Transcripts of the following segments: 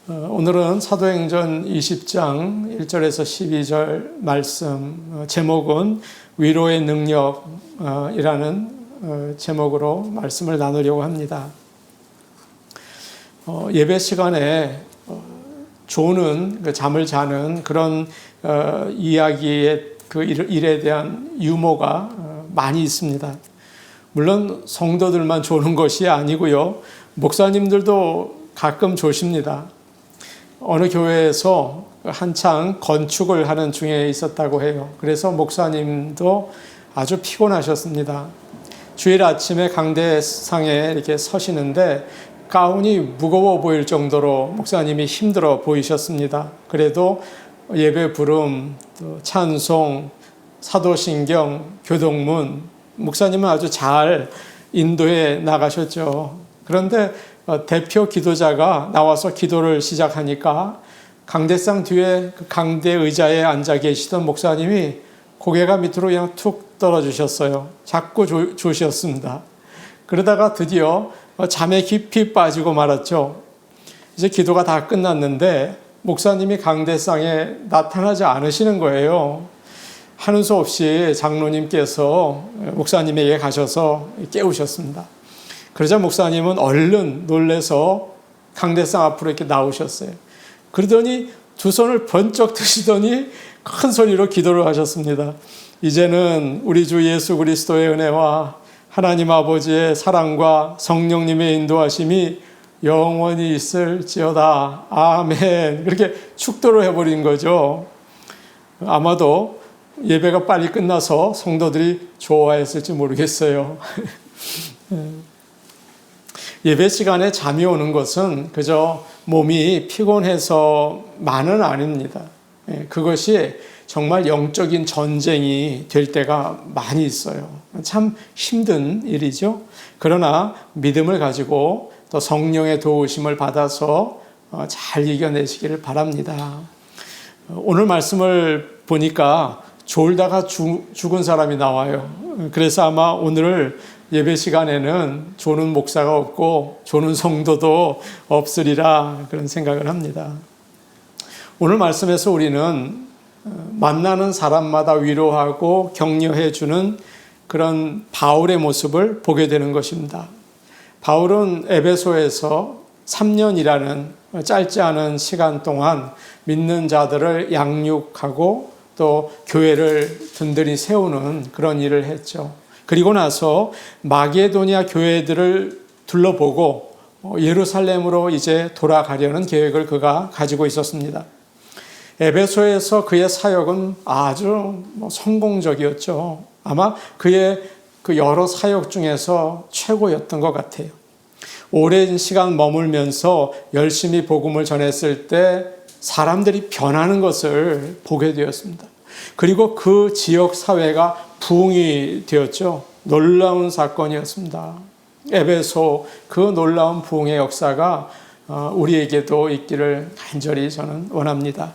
오늘은 사도행전 20장 1절에서 12절 말씀, 제목은 위로의 능력이라는 제목으로 말씀을 나누려고 합니다. 예배 시간에 조는, 잠을 자는 그런 이야기의 그 일에 대한 유머가 많이 있습니다. 물론 성도들만 조는 것이 아니고요. 목사님들도 가끔 조십니다. 어느 교회에서 한창 건축을 하는 중에 있었다고 해요. 그래서 목사님도 아주 피곤하셨습니다. 주일 아침에 강대상에 이렇게 서시는데 가운이 무거워 보일 정도로 목사님이 힘들어 보이셨습니다. 그래도 예배 부름, 찬송, 사도신경, 교동문, 목사님은 아주 잘 인도해 나가셨죠. 그런데 대표 기도자가 나와서 기도를 시작하니까 강대상 뒤에 그 강대 의자에 앉아 계시던 목사님이 고개가 밑으로 그냥 툭 떨어지셨어요. 자꾸 조셨습니다. 그러다가 드디어 잠에 깊이 빠지고 말았죠. 이제 기도가 다 끝났는데 목사님이 강대상에 나타나지 않으시는 거예요. 하는 수 없이 장로님께서 목사님에게 가셔서 깨우셨습니다. 그러자 목사님은 얼른 놀래서 강대상 앞으로 이렇게 나오셨어요. 그러더니 두 손을 번쩍 드시더니 큰 소리로 기도를 하셨습니다. 이제는 우리 주 예수 그리스도의 은혜와 하나님 아버지의 사랑과 성령님의 인도하심이 영원히 있을지어다. 아멘. 그렇게 축도를 해버린 거죠. 아마도 예배가 빨리 끝나서 성도들이 좋아했을지 모르겠어요. 예배 시간에 잠이 오는 것은 그저 몸이 피곤해서만은 아닙니다. 그것이 정말 영적인 전쟁이 될 때가 많이 있어요. 참 힘든 일이죠. 그러나 믿음을 가지고 또 성령의 도우심을 받아서 잘 이겨내시기를 바랍니다. 오늘 말씀을 보니까 졸다가 죽은 사람이 나와요. 그래서 아마 오늘 예배 시간에는 조는 목사가 없고 조는 성도도 없으리라 그런 생각을 합니다. 오늘 말씀에서 우리는 만나는 사람마다 위로하고 격려해 주는 그런 바울의 모습을 보게 되는 것입니다. 바울은 에베소에서 3년이라는 짧지 않은 시간 동안 믿는 자들을 양육하고 또 교회를 든든히 세우는 그런 일을 했죠. 그리고 나서 마게도니아 교회들을 둘러보고 예루살렘으로 이제 돌아가려는 계획을 그가 가지고 있었습니다. 에베소에서 그의 사역은 아주 성공적이었죠. 아마 그의 그 여러 사역 중에서 최고였던 것 같아요. 오랜 시간 머물면서 열심히 복음을 전했을 때 사람들이 변하는 것을 보게 되었습니다. 그리고 그 지역 사회가 부흥이 되었죠. 놀라운 사건이었습니다. 에베소 그 놀라운 부흥의 역사가 우리에게도 있기를 간절히 저는 원합니다.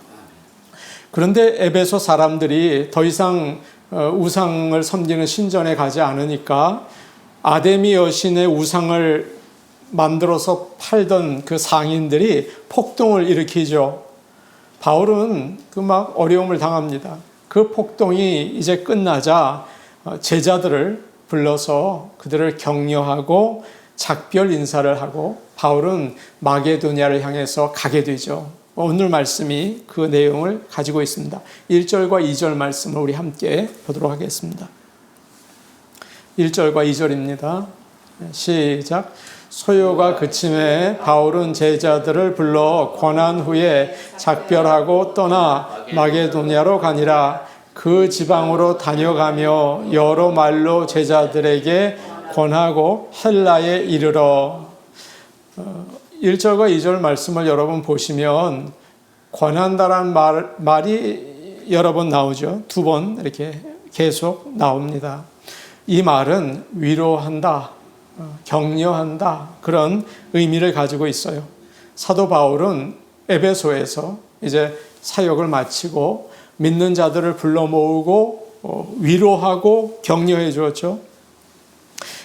그런데 에베소 사람들이 더 이상 우상을 섬기는 신전에 가지 않으니까 아데미 여신의 우상을 만들어서 팔던 그 상인들이 폭동을 일으키죠. 바울은 막 어려움을 당합니다. 그 폭동이 이제 끝나자 제자들을 불러서 그들을 격려하고 작별 인사를 하고 바울은 마게도니아를 향해서 가게 되죠. 오늘 말씀이 그 내용을 가지고 있습니다. 1절과 2절 말씀을 우리 함께 보도록 하겠습니다. 1절과 2절입니다. 시작. 소요가 그침에 바울은 제자들을 불러 권한 후에 작별하고 떠나 마게도니아로 가니라. 그 지방으로 다녀가며 여러 말로 제자들에게 권하고 헬라에 이르러. 1절과 2절 말씀을 여러분 보시면 권한다라는 말이 여러 번 나오죠. 두 번 이렇게 계속 나옵니다. 이 말은 위로한다, 격려한다 그런 의미를 가지고 있어요. 사도 바울은 에베소에서 이제 사역을 마치고 믿는 자들을 불러 모으고 위로하고 격려해 주었죠.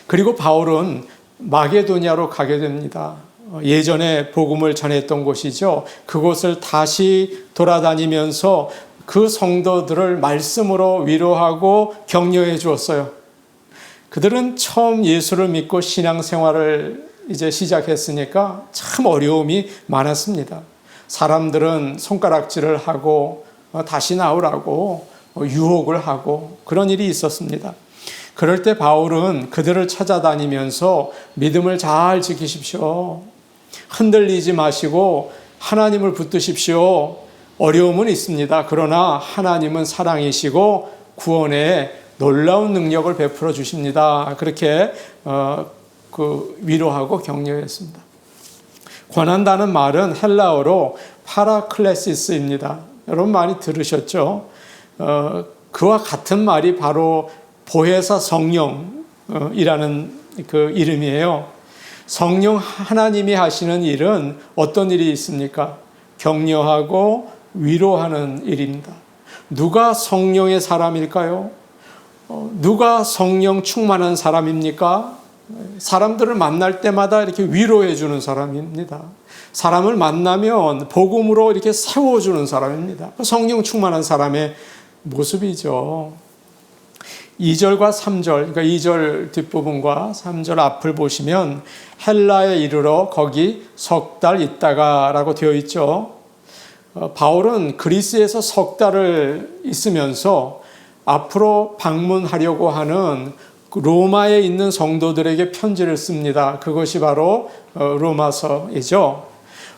그리고 바울은 마게도니아로 가게 됩니다. 예전에 복음을 전했던 곳이죠. 그곳을 다시 돌아다니면서 그 성도들을 말씀으로 위로하고 격려해 주었어요. 그들은 처음 예수를 믿고 신앙생활을 이제 시작했으니까 참 어려움이 많았습니다. 사람들은 손가락질을 하고 다시 나오라고 유혹을 하고 그런 일이 있었습니다. 그럴 때 바울은 그들을 찾아다니면서 믿음을 잘 지키십시오. 흔들리지 마시고 하나님을 붙드십시오. 어려움은 있습니다. 그러나 하나님은 사랑이시고 구원의 놀라운 능력을 베풀어 주십니다. 그렇게 위로하고 격려했습니다. 권한다는 말은 헬라어로 파라클레시스입니다. 여러분 많이 들으셨죠? 그와 같은 말이 바로 보혜사 성령이라는 그 이름이에요. 성령 하나님이 하시는 일은 어떤 일이 있습니까? 격려하고 위로하는 일입니다. 누가 성령의 사람일까요? 누가 성령 충만한 사람입니까? 사람들을 만날 때마다 이렇게 위로해 주는 사람입니다. 사람을 만나면 복음으로 이렇게 세워주는 사람입니다. 성령 충만한 사람의 모습이죠. 2절과 3절, 그러니까 2절 뒷부분과 3절 앞을 보시면 헬라에 이르러 거기 석 달 있다가 라고 되어 있죠. 바울은 그리스에서 석 달을 있으면서 앞으로 방문하려고 하는 로마에 있는 성도들에게 편지를 씁니다. 그것이 바로 로마서이죠.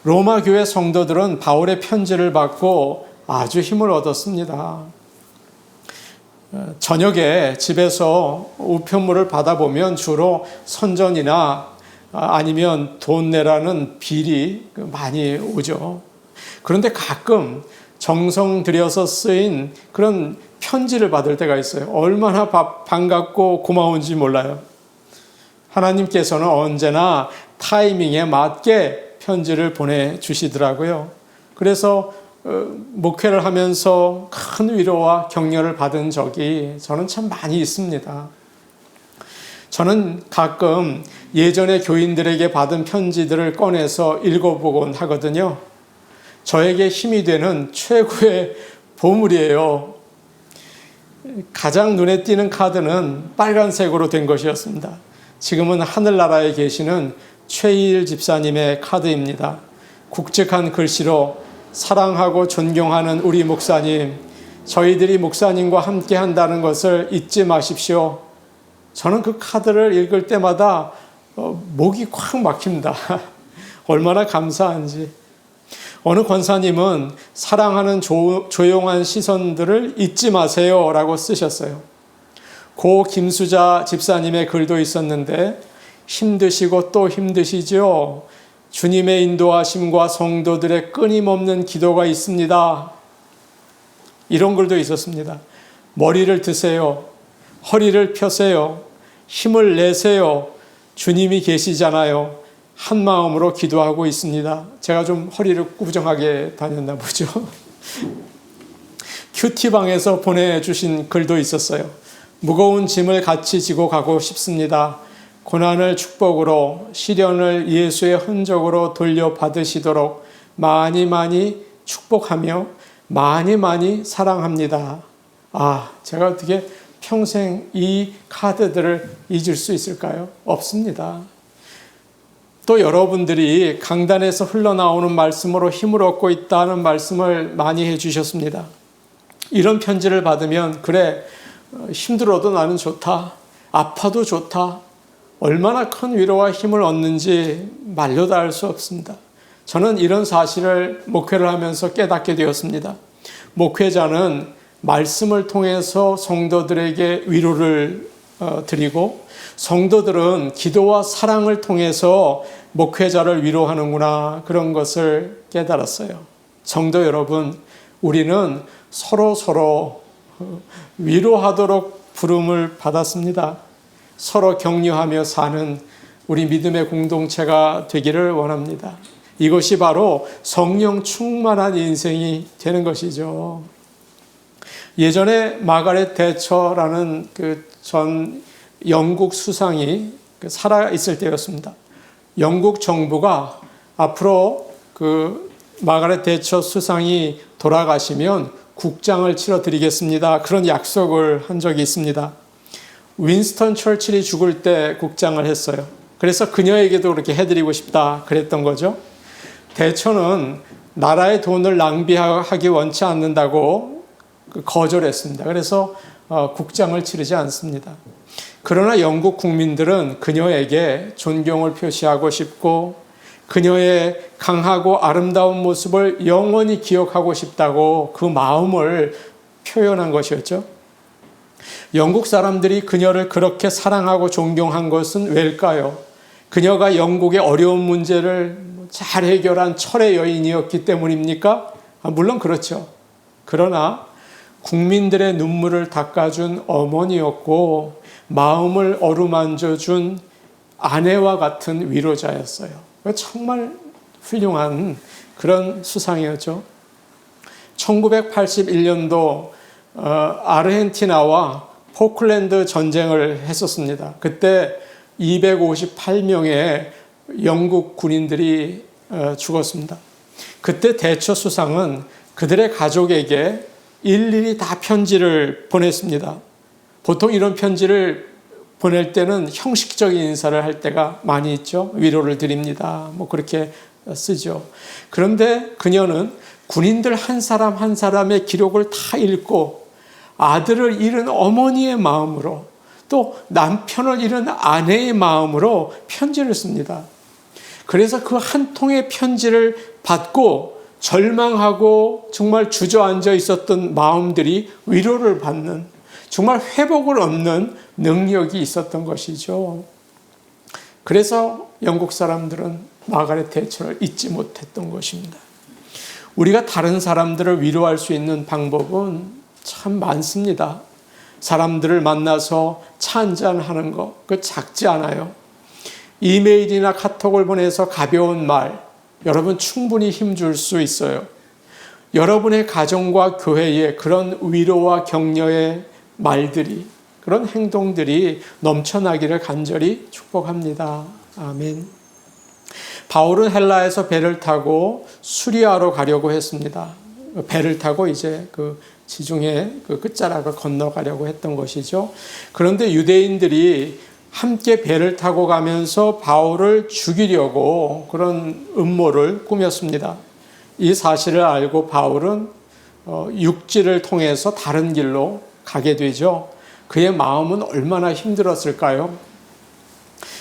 로마 교회 성도들은 바울의 편지를 받고 아주 힘을 얻었습니다. 저녁에 집에서 우편물을 받아보면 주로 선전이나 아니면 돈 내라는 비리 많이 오죠. 그런데 가끔 정성 들여서 쓰인 그런 편지를 받을 때가 있어요. 얼마나 반갑고 고마운지 몰라요. 하나님께서는 언제나 타이밍에 맞게 편지를 보내주시더라고요. 그래서 목회를 하면서 큰 위로와 격려를 받은 적이 저는 참 많이 있습니다. 저는 가끔 예전에 교인들에게 받은 편지들을 꺼내서 읽어보곤 하거든요. 저에게 힘이 되는 최고의 보물이에요. 가장 눈에 띄는 카드는 빨간색으로 된 것이었습니다. 지금은 하늘나라에 계시는 최희일 집사님의 카드입니다. 굵직한 글씨로 사랑하고 존경하는 우리 목사님, 저희들이 목사님과 함께 한다는 것을 잊지 마십시오. 저는 그 카드를 읽을 때마다 목이 콱 막힙니다. 얼마나 감사한지. 어느 권사님은 사랑하는 조용한 시선들을 잊지 마세요 라고 쓰셨어요. 고 김수자 집사님의 글도 있었는데 힘드시고 또 힘드시죠. 주님의 인도하심과 성도들의 끊임없는 기도가 있습니다. 이런 글도 있었습니다. 머리를 드세요. 허리를 펴세요. 힘을 내세요. 주님이 계시잖아요. 한 마음으로 기도하고 있습니다. 제가 좀 허리를 꾸부정하게 다녔나 보죠. 큐티방에서 보내주신 글도 있었어요. 무거운 짐을 같이 지고 가고 싶습니다. 고난을 축복으로, 시련을 예수의 흔적으로 돌려받으시도록 많이 많이 축복하며 많이 많이 사랑합니다. 제가 어떻게 평생 이 카드들을 잊을 수 있을까요? 없습니다. 또 여러분들이 강단에서 흘러나오는 말씀으로 힘을 얻고 있다는 말씀을 많이 해주셨습니다. 이런 편지를 받으면 그래, 힘들어도 나는 좋다. 아파도 좋다. 얼마나 큰 위로와 힘을 얻는지 말로 다 알 수 없습니다. 저는 이런 사실을 목회를 하면서 깨닫게 되었습니다. 목회자는 말씀을 통해서 성도들에게 위로를 드리고 성도들은 기도와 사랑을 통해서 목회자를 위로하는구나, 그런 것을 깨달았어요. 성도 여러분, 우리는 서로 위로하도록 부름을 받았습니다. 서로 격려하며 사는 우리 믿음의 공동체가 되기를 원합니다. 이것이 바로 성령 충만한 인생이 되는 것이죠. 예전에 마가렛 대처라는 그 전 영국 수상이 살아 있을 때였습니다. 영국 정부가 앞으로 그 마가렛 대처 수상이 돌아가시면 국장을 치러드리겠습니다. 그런 약속을 한 적이 있습니다. 윈스턴 처칠이 죽을 때 국장을 했어요. 그래서 그녀에게도 그렇게 해드리고 싶다 그랬던 거죠. 대처는 나라의 돈을 낭비하기 원치 않는다고 거절했습니다. 그래서 국장을 치르지 않습니다. 그러나 영국 국민들은 그녀에게 존경을 표시하고 싶고 그녀의 강하고 아름다운 모습을 영원히 기억하고 싶다고 그 마음을 표현한 것이었죠. 영국 사람들이 그녀를 그렇게 사랑하고 존경한 것은 왜일까요? 그녀가 영국의 어려운 문제를 잘 해결한 철의 여인이었기 때문입니까? 물론 그렇죠. 그러나 국민들의 눈물을 닦아준 어머니였고 마음을 어루만져준 아내와 같은 위로자였어요. 정말 훌륭한 그런 수상이었죠. 1981년도 아르헨티나와 포클랜드 전쟁을 했었습니다. 그때 258명의 영국 군인들이 죽었습니다. 그때 대처 수상은 그들의 가족에게 일일이 다 편지를 보냈습니다. 보통 이런 편지를 보낼 때는 형식적인 인사를 할 때가 많이 있죠. 위로를 드립니다. 그렇게 쓰죠. 그런데 그녀는 군인들 한 사람 한 사람의 기록을 다 읽고 아들을 잃은 어머니의 마음으로 또 남편을 잃은 아내의 마음으로 편지를 씁니다. 그래서 그 한 통의 편지를 받고 절망하고 정말 주저앉아 있었던 마음들이 위로를 받는 정말 회복을 얻는 능력이 있었던 것이죠. 그래서 영국 사람들은 마가렛 대처를 잊지 못했던 것입니다. 우리가 다른 사람들을 위로할 수 있는 방법은 참 많습니다. 사람들을 만나서 차 한잔 하는 거, 그거 작지 않아요. 이메일이나 카톡을 보내서 가벼운 말, 여러분 충분히 힘줄 수 있어요. 여러분의 가정과 교회에 그런 위로와 격려의 말들이, 그런 행동들이 넘쳐나기를 간절히 축복합니다. 아멘. 바울은 헬라에서 배를 타고 수리아로 가려고 했습니다. 배를 타고 이제 그 지중해 그 끝자락을 건너가려고 했던 것이죠. 그런데 유대인들이 함께 배를 타고 가면서 바울을 죽이려고 그런 음모를 꾸몄습니다. 이 사실을 알고 바울은 육지를 통해서 다른 길로 가게 되죠. 그의 마음은 얼마나 힘들었을까요?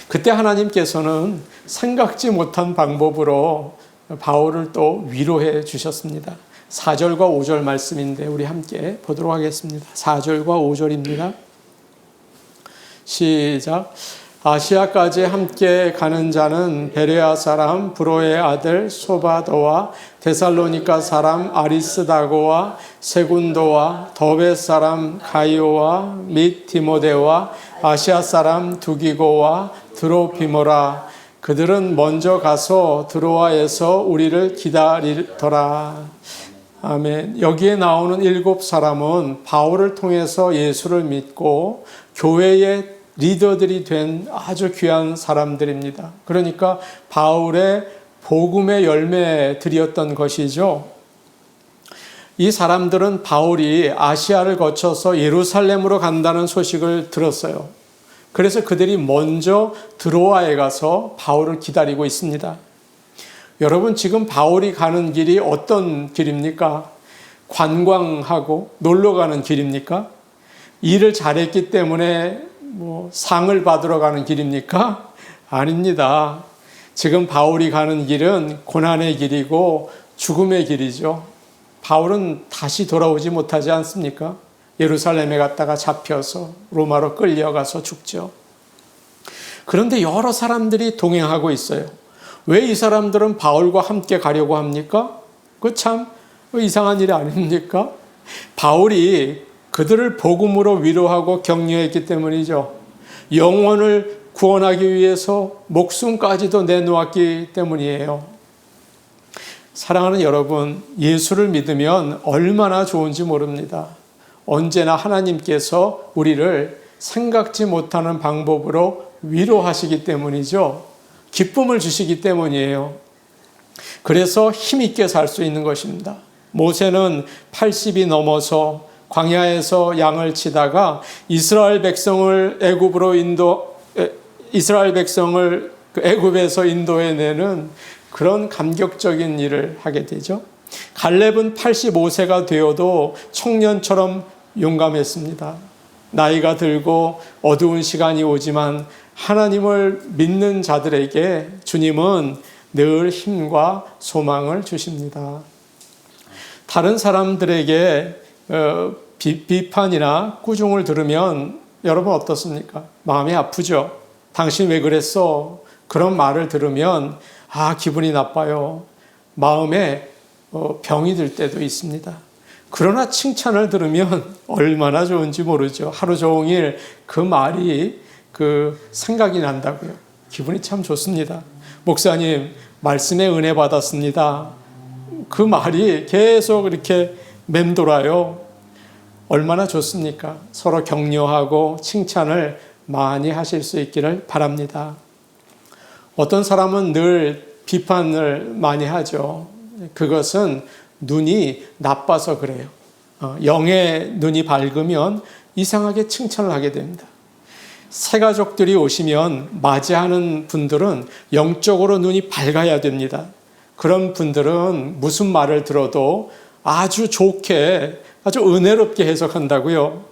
그때 하나님께서는 생각지 못한 방법으로 바울을 또 위로해 주셨습니다. 4절과 5절 말씀인데 우리 함께 보도록 하겠습니다. 4절과 5절입니다. 시작. 아시아까지 함께 가는 자는 베레아 사람 브로의 아들 소바도와 데살로니가 사람 아리스다고와 세군도와 더베 사람 가이오와 및 디모데와 아시아 사람 두기고와 드로피모라. 그들은 먼저 가서 드로아에서 우리를 기다리더라. 아멘. 여기에 나오는 7사람은 바울을 통해서 예수를 믿고 교회의 리더들이 된 아주 귀한 사람들입니다. 그러니까 바울의 복음의 열매들이었던 것이죠. 이 사람들은 바울이 아시아를 거쳐서 예루살렘으로 간다는 소식을 들었어요. 그래서 그들이 먼저 드로아에 가서 바울을 기다리고 있습니다. 여러분, 지금 바울이 가는 길이 어떤 길입니까? 관광하고 놀러 가는 길입니까? 일을 잘했기 때문에 상을 받으러 가는 길입니까? 아닙니다. 지금 바울이 가는 길은 고난의 길이고 죽음의 길이죠. 바울은 다시 돌아오지 못하지 않습니까? 예루살렘에 갔다가 잡혀서 로마로 끌려가서 죽죠. 그런데 여러 사람들이 동행하고 있어요. 왜 이 사람들은 바울과 함께 가려고 합니까? 그 참 이상한 일 아닙니까? 바울이 그들을 복음으로 위로하고 격려했기 때문이죠. 영혼을 구원하기 위해서 목숨까지도 내놓았기 때문이에요. 사랑하는 여러분, 예수를 믿으면 얼마나 좋은지 모릅니다. 언제나 하나님께서 우리를 생각지 못하는 방법으로 위로하시기 때문이죠. 기쁨을 주시기 때문이에요. 그래서 힘있게 살 수 있는 것입니다. 모세는 80이 넘어서 광야에서 양을 치다가 이스라엘 백성을 애굽에서 인도해내는 그런 감격적인 일을 하게 되죠. 갈렙은 85세가 되어도 청년처럼 용감했습니다. 나이가 들고 어두운 시간이 오지만 하나님을 믿는 자들에게 주님은 늘 힘과 소망을 주십니다. 다른 사람들에게 비판이나 꾸중을 들으면 여러분 어떻습니까? 마음이 아프죠? 당신 왜 그랬어? 그런 말을 들으면 기분이 나빠요. 마음에 병이 들 때도 있습니다. 그러나 칭찬을 들으면 얼마나 좋은지 모르죠. 하루 종일 그 말이 생각이 난다고요. 기분이 참 좋습니다. 목사님, 말씀에 은혜 받았습니다. 그 말이 계속 이렇게 맴돌아요. 얼마나 좋습니까? 서로 격려하고 칭찬을 많이 하실 수 있기를 바랍니다. 어떤 사람은 늘 비판을 많이 하죠. 그것은 눈이 나빠서 그래요. 영의 눈이 밝으면 이상하게 칭찬을 하게 됩니다. 새가족들이 오시면 맞이하는 분들은 영적으로 눈이 밝아야 됩니다. 그런 분들은 무슨 말을 들어도 아주 좋게, 아주 은혜롭게 해석한다고요.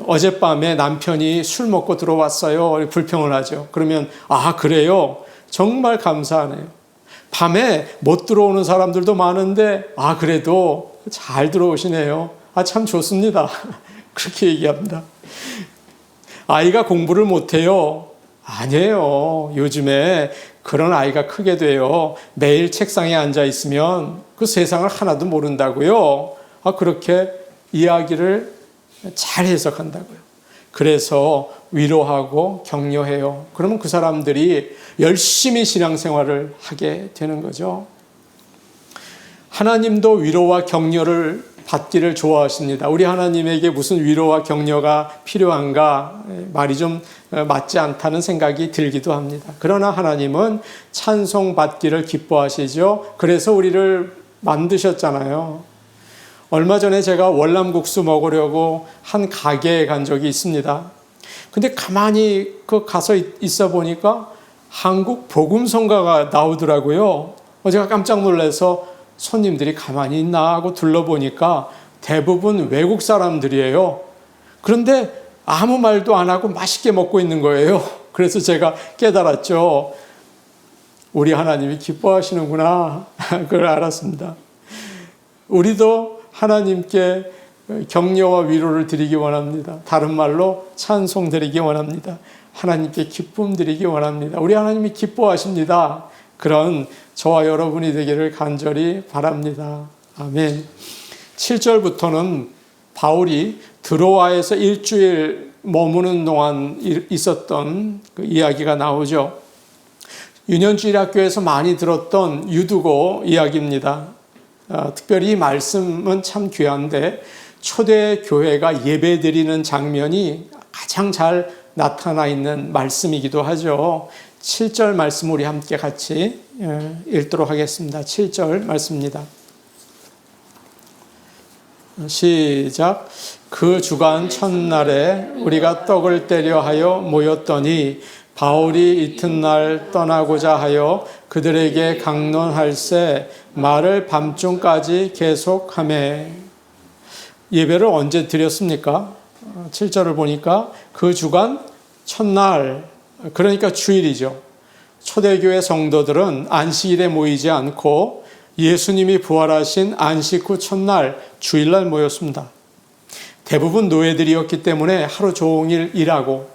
어젯밤에 남편이 술 먹고 들어왔어요. 불평을 하죠. 그러면 그래요? 정말 감사하네요. 밤에 못 들어오는 사람들도 많은데 그래도 잘 들어오시네요. 참 좋습니다. 그렇게 얘기합니다. 아이가 공부를 못해요. 아니에요. 요즘에 그런 아이가 크게 돼요. 매일 책상에 앉아 있으면 그 세상을 하나도 모른다고요. 그렇게 이야기를 잘 해석한다고요. 그래서 위로하고 격려해요. 그러면 그 사람들이 열심히 신앙생활을 하게 되는 거죠. 하나님도 위로와 격려를 받기를 좋아하십니다. 우리 하나님에게 무슨 위로와 격려가 필요한가 말이 좀 맞지 않다는 생각이 들기도 합니다. 그러나 하나님은 찬송받기를 기뻐하시죠. 그래서 우리를 만드셨잖아요. 얼마 전에 제가 월남국수 먹으려고 한 가게에 간 적이 있습니다. 근데 가만히 가서 있어 보니까 한국 복음성가가 나오더라고요. 제가 깜짝 놀라서 손님들이 가만히 있나 하고 둘러보니까 대부분 외국 사람들이에요. 그런데 아무 말도 안 하고 맛있게 먹고 있는 거예요. 그래서 제가 깨달았죠. 우리 하나님이 기뻐하시는구나. 그걸 알았습니다. 우리도 하나님께 격려와 위로를 드리기 원합니다. 다른 말로 찬송 드리기 원합니다. 하나님께 기쁨 드리기 원합니다. 우리 하나님이 기뻐하십니다. 그런 저와 여러분이 되기를 간절히 바랍니다. 아멘. 7절부터는 바울이 드로아에서 일주일 머무는 동안 있었던 그 이야기가 나오죠. 유년주일 학교에서 많이 들었던 유두고 이야기입니다. 특별히 이 말씀은 참 귀한데 초대 교회가 예배 드리는 장면이 가장 잘 나타나 있는 말씀이기도 하죠. 7절 말씀 우리 함께 같이 읽도록 하겠습니다. 7절 말씀입니다. 시작. 그 주간 첫날에 우리가 떡을 떼려 하여 모였더니 바울이 이튿날 떠나고자 하여 그들에게 강론할세 말을 밤중까지 계속하매. 예배를 언제 드렸습니까? 7절을 보니까 그 주간 첫날, 그러니까 주일이죠. 초대교회 성도들은 안식일에 모이지 않고 예수님이 부활하신 안식 후 첫날 주일날 모였습니다. 대부분 노예들이었기 때문에 하루 종일 일하고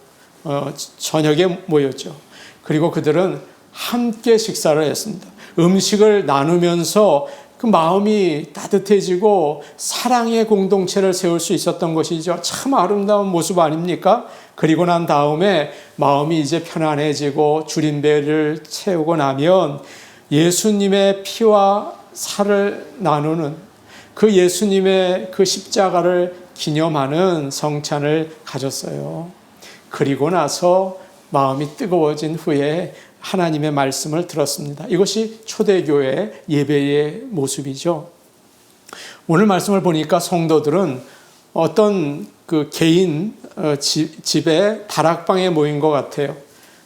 저녁에 모였죠. 그리고 그들은 함께 식사를 했습니다. 음식을 나누면서 그 마음이 따뜻해지고 사랑의 공동체를 세울 수 있었던 것이죠. 참 아름다운 모습 아닙니까? 그리고 난 다음에 마음이 이제 편안해지고 줄인 배를 채우고 나면 예수님의 피와 살을 나누는 그 예수님의 그 십자가를 기념하는 성찬을 가졌어요. 그리고 나서 마음이 뜨거워진 후에 하나님의 말씀을 들었습니다. 이것이 초대교회 예배의 모습이죠. 오늘 말씀을 보니까 성도들은 어떤 그 개인 집에 다락방에 모인 것 같아요.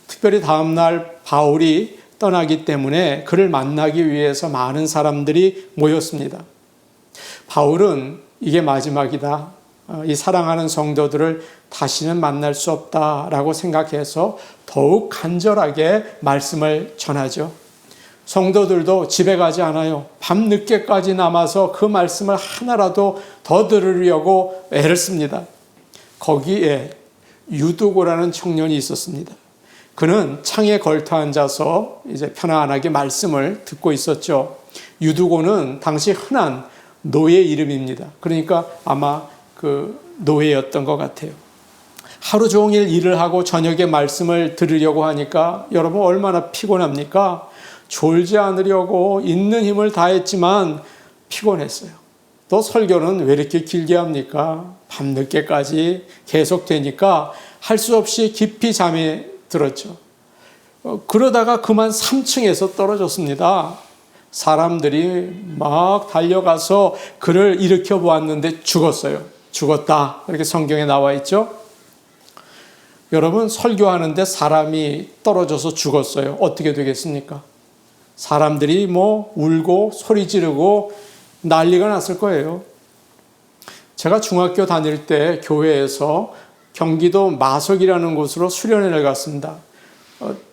특별히 다음날 바울이 떠나기 때문에 그를 만나기 위해서 많은 사람들이 모였습니다. 바울은 이게 마지막이다. 이 사랑하는 성도들을 다시는 만날 수 없다라고 생각해서 더욱 간절하게 말씀을 전하죠. 성도들도 집에 가지 않아요. 밤늦게까지 남아서 그 말씀을 하나라도 더 들으려고 애를 씁니다. 거기에 유두고라는 청년이 있었습니다. 그는 창에 걸터 앉아서 이제 편안하게 말씀을 듣고 있었죠. 유두고는 당시 흔한 노예 이름입니다. 그러니까 아마 그 노예였던 것 같아요. 하루 종일 일을 하고 저녁에 말씀을 들으려고 하니까 여러분 얼마나 피곤합니까? 졸지 않으려고 있는 힘을 다했지만 피곤했어요. 또 설교는 왜 이렇게 길게 합니까? 밤늦게까지 계속되니까 할 수 없이 깊이 잠에 들었죠. 그러다가 그만 3층에서 떨어졌습니다. 사람들이 막 달려가서 그를 일으켜 보았는데 죽었어요. 죽었다. 이렇게 성경에 나와 있죠. 여러분 설교하는데 사람이 떨어져서 죽었어요. 어떻게 되겠습니까? 사람들이 뭐 울고 소리 지르고 난리가 났을 거예요. 제가 중학교 다닐 때 교회에서 경기도 마석이라는 곳으로 수련회를 갔습니다.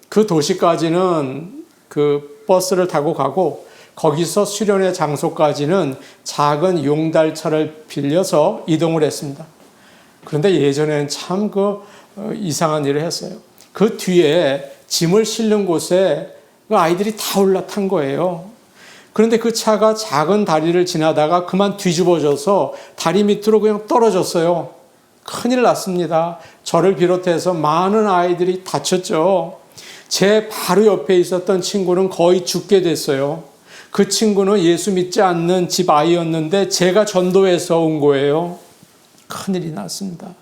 그 도시까지는 그 버스를 타고 가고 거기서 수련회 장소까지는 작은 용달차를 빌려서 이동을 했습니다. 그런데 예전에는 참 이상한 일을 했어요. 그 뒤에 짐을 실는 곳에 아이들이 다 올라탄 거예요. 그런데 그 차가 작은 다리를 지나다가 그만 뒤집어져서 다리 밑으로 그냥 떨어졌어요. 큰일 났습니다. 저를 비롯해서 많은 아이들이 다쳤죠. 제 바로 옆에 있었던 친구는 거의 죽게 됐어요. 그 친구는 예수 믿지 않는 집 아이였는데 제가 전도해서 온 거예요. 큰일이 났습니다.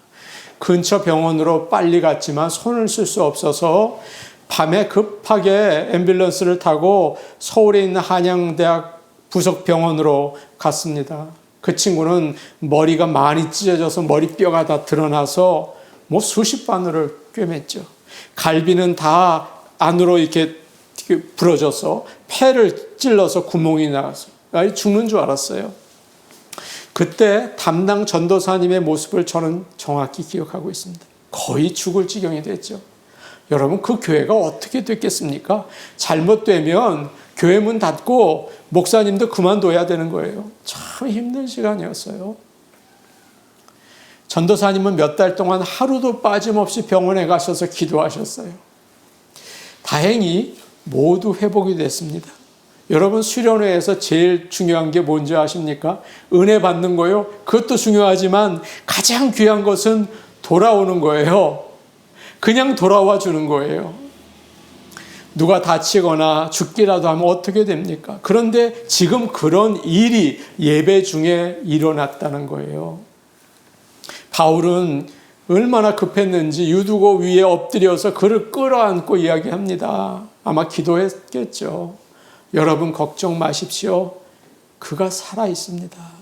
근처 병원으로 빨리 갔지만 손을 쓸 수 없어서 밤에 급하게 앰뷸런스를 타고 서울에 있는 한양대학 부속병원으로 갔습니다. 그 친구는 머리가 많이 찢어져서 머리뼈가 다 드러나서 뭐 수십 바늘을 꿰맸죠. 갈비는 다 안으로 이렇게 부러져서 폐를 찔러서 구멍이 나서 죽는 줄 알았어요. 그때 담당 전도사님의 모습을 저는 정확히 기억하고 있습니다. 거의 죽을 지경이 됐죠. 여러분 그 교회가 어떻게 됐겠습니까? 잘못되면 교회 문 닫고 목사님도 그만둬야 되는 거예요. 참 힘든 시간이었어요. 전도사님은 몇 달 동안 하루도 빠짐없이 병원에 가셔서 기도하셨어요. 다행히 모두 회복이 됐습니다. 여러분 수련회에서 제일 중요한 게 뭔지 아십니까? 은혜 받는 거요. 그것도 중요하지만 가장 귀한 것은 돌아오는 거예요. 그냥 돌아와 주는 거예요. 누가 다치거나 죽기라도 하면 어떻게 됩니까? 그런데 지금 그런 일이 예배 중에 일어났다는 거예요. 바울은 얼마나 급했는지 유두고 위에 엎드려서 그를 끌어안고 이야기합니다. 아마 기도했겠죠. 여러분 걱정 마십시오. 그가 살아 있습니다.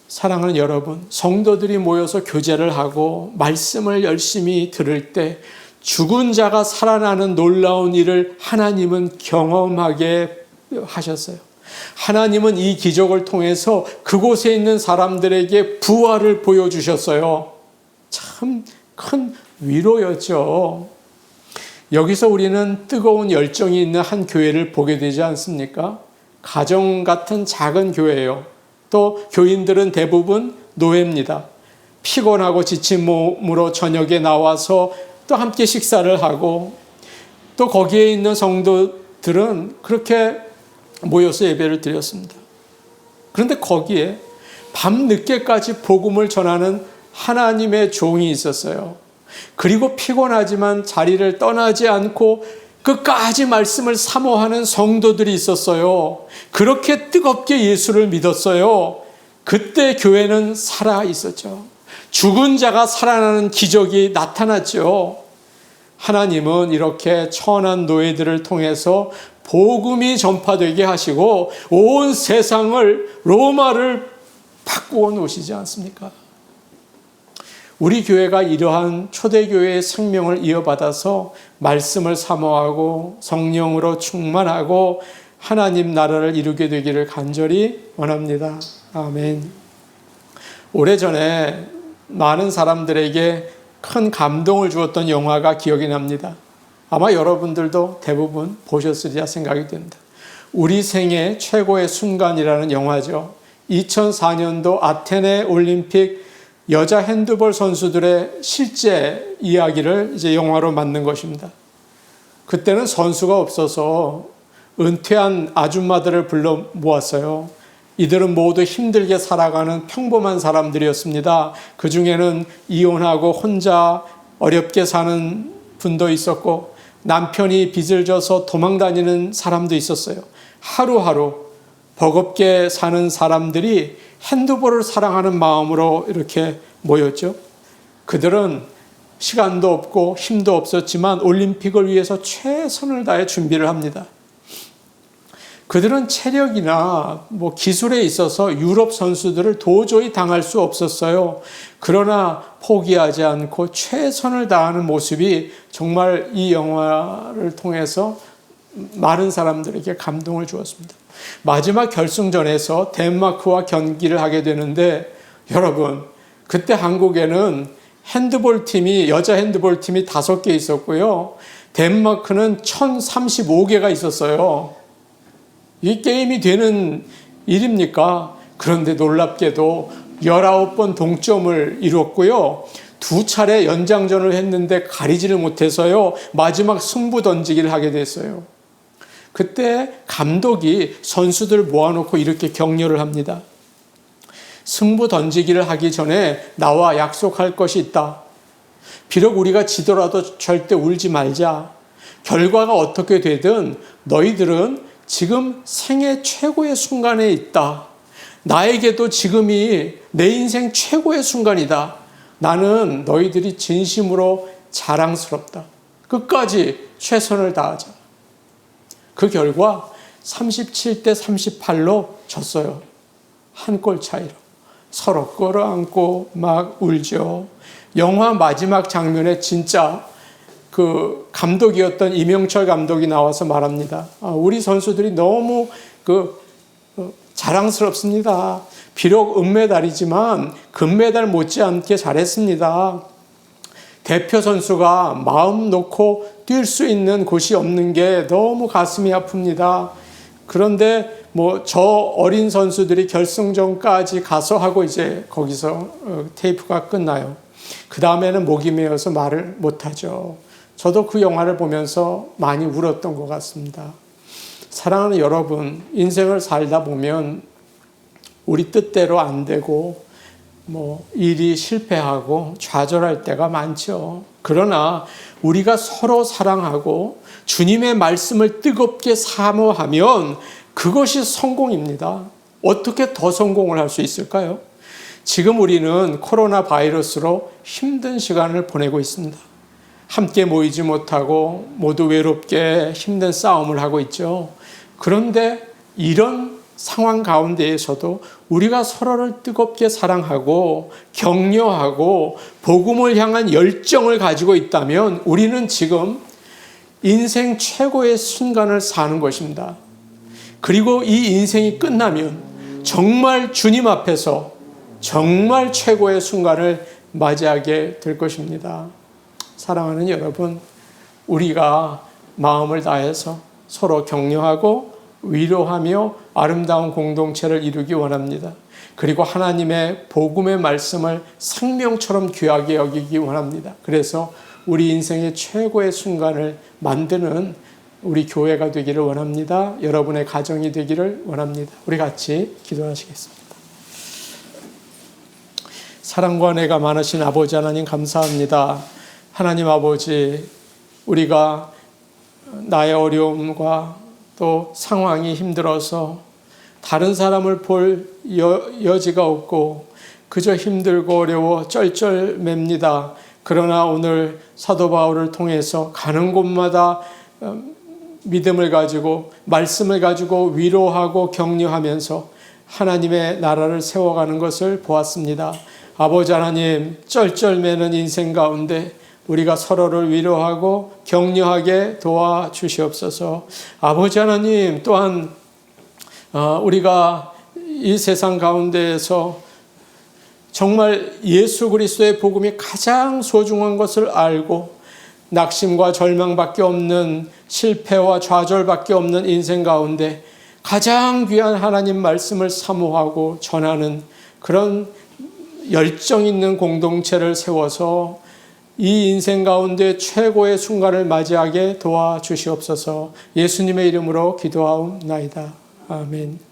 사랑하는 여러분, 성도들이 모여서 교제를 하고 말씀을 열심히 들을 때 죽은 자가 살아나는 놀라운 일을 하나님은 경험하게 하셨어요. 하나님은 이 기적을 통해서 그곳에 있는 사람들에게 부활을 보여주셨어요. 참 큰 위로였죠. 여기서 우리는 뜨거운 열정이 있는 한 교회를 보게 되지 않습니까? 가정 같은 작은 교회예요. 또 교인들은 대부분 노예입니다. 피곤하고 지친 몸으로 저녁에 나와서 또 함께 식사를 하고 또 거기에 있는 성도들은 그렇게 모여서 예배를 드렸습니다. 그런데 거기에 밤늦게까지 복음을 전하는 하나님의 종이 있었어요. 그리고 피곤하지만 자리를 떠나지 않고 끝까지 말씀을 사모하는 성도들이 있었어요. 그렇게 뜨겁게 예수를 믿었어요. 그때 교회는 살아 있었죠. 죽은 자가 살아나는 기적이 나타났죠. 하나님은 이렇게 천한 노예들을 통해서 복음이 전파되게 하시고 온 세상을 로마를 바꾸어 놓으시지 않습니까? 우리 교회가 이러한 초대교회의 생명을 이어받아서 말씀을 사모하고 성령으로 충만하고 하나님 나라를 이루게 되기를 간절히 원합니다. 아멘. 오래전에 많은 사람들에게 큰 감동을 주었던 영화가 기억이 납니다. 아마 여러분들도 대부분 보셨으리라 생각이 됩니다. 우리 생애 최고의 순간이라는 영화죠. 2004년도 아테네 올림픽 여자 핸드볼 선수들의 실제 이야기를 이제 영화로 만든 것입니다. 그때는 선수가 없어서 은퇴한 아줌마들을 불러 모았어요. 이들은 모두 힘들게 살아가는 평범한 사람들이었습니다. 그 중에는 이혼하고 혼자 어렵게 사는 분도 있었고 남편이 빚을 져서 도망다니는 사람도 있었어요. 하루하루 버겁게 사는 사람들이 핸드볼을 사랑하는 마음으로 이렇게 모였죠. 그들은 시간도 없고 힘도 없었지만 올림픽을 위해서 최선을 다해 준비를 합니다. 그들은 체력이나 기술에 있어서 유럽 선수들을 도저히 당할 수 없었어요. 그러나 포기하지 않고 최선을 다하는 모습이 정말 이 영화를 통해서 많은 사람들에게 감동을 주었습니다. 마지막 결승전에서 덴마크와 경기를 하게 되는데 여러분, 그때 한국에는 여자 핸드볼 팀이 5개 있었고요. 덴마크는 1035개가 있었어요. 이 게임이 되는 일입니까? 그런데 놀랍게도 19번 동점을 이뤘고요. 2차례 연장전을 했는데 가리지를 못해서요. 마지막 승부 던지기를 하게 됐어요. 그때 감독이 선수들 모아놓고 이렇게 격려를 합니다. 승부 던지기를 하기 전에 나와 약속할 것이 있다. 비록 우리가 지더라도 절대 울지 말자. 결과가 어떻게 되든 너희들은 지금 생애 최고의 순간에 있다. 나에게도 지금이 내 인생 최고의 순간이다. 나는 너희들이 진심으로 자랑스럽다. 끝까지 최선을 다하자. 그 결과 37대 38로 졌어요. 한 골 차이로. 서로 끌어안고 막 울죠. 영화 마지막 장면에 진짜 그 감독이었던 이명철 감독이 나와서 말합니다. 우리 선수들이 너무 자랑스럽습니다. 비록 은메달이지만 금메달 못지않게 잘했습니다. 대표 선수가 마음 놓고 뛸 수 있는 곳이 없는 게 너무 가슴이 아픕니다. 그런데 저 어린 선수들이 결승전까지 가서 하고 이제 거기서 테이프가 끝나요. 그 다음에는 목이 메어서 말을 못하죠. 저도 그 영화를 보면서 많이 울었던 것 같습니다. 사랑하는 여러분, 인생을 살다 보면 우리 뜻대로 안 되고 일이 실패하고 좌절할 때가 많죠. 그러나 우리가 서로 사랑하고 주님의 말씀을 뜨겁게 사모하면 그것이 성공입니다. 어떻게 더 성공을 할 수 있을까요? 지금 우리는 코로나 바이러스로 힘든 시간을 보내고 있습니다. 함께 모이지 못하고 모두 외롭게 힘든 싸움을 하고 있죠. 그런데 이런 상황 가운데에서도 우리가 서로를 뜨겁게 사랑하고 격려하고 복음을 향한 열정을 가지고 있다면 우리는 지금 인생 최고의 순간을 사는 것입니다. 그리고 이 인생이 끝나면 정말 주님 앞에서 정말 최고의 순간을 맞이하게 될 것입니다. 사랑하는 여러분, 우리가 마음을 다해서 서로 격려하고 위로하며 아름다운 공동체를 이루기 원합니다. 그리고 하나님의 복음의 말씀을 생명처럼 귀하게 여기기 원합니다. 그래서 우리 인생의 최고의 순간을 만드는 우리 교회가 되기를 원합니다. 여러분의 가정이 되기를 원합니다. 우리 같이 기도하시겠습니다. 사랑과 은혜가 많으신 아버지 하나님 감사합니다. 하나님 아버지, 우리가 나의 어려움과 또 상황이 힘들어서 다른 사람을 볼 여지가 없고 그저 힘들고 어려워 쩔쩔맵니다. 그러나 오늘 사도 바울을 통해서 가는 곳마다 믿음을 가지고 말씀을 가지고 위로하고 격려하면서 하나님의 나라를 세워가는 것을 보았습니다. 아버지 하나님, 쩔쩔매는 인생 가운데 우리가 서로를 위로하고 격려하게 도와주시옵소서. 아버지 하나님, 또한 우리가 이 세상 가운데에서 정말 예수 그리스도의 복음이 가장 소중한 것을 알고 낙심과 절망밖에 없는, 실패와 좌절밖에 없는 인생 가운데 가장 귀한 하나님 말씀을 사모하고 전하는 그런 열정 있는 공동체를 세워서 이 인생 가운데 최고의 순간을 맞이하게 도와주시옵소서. 예수님의 이름으로 기도하옵나이다. 아멘.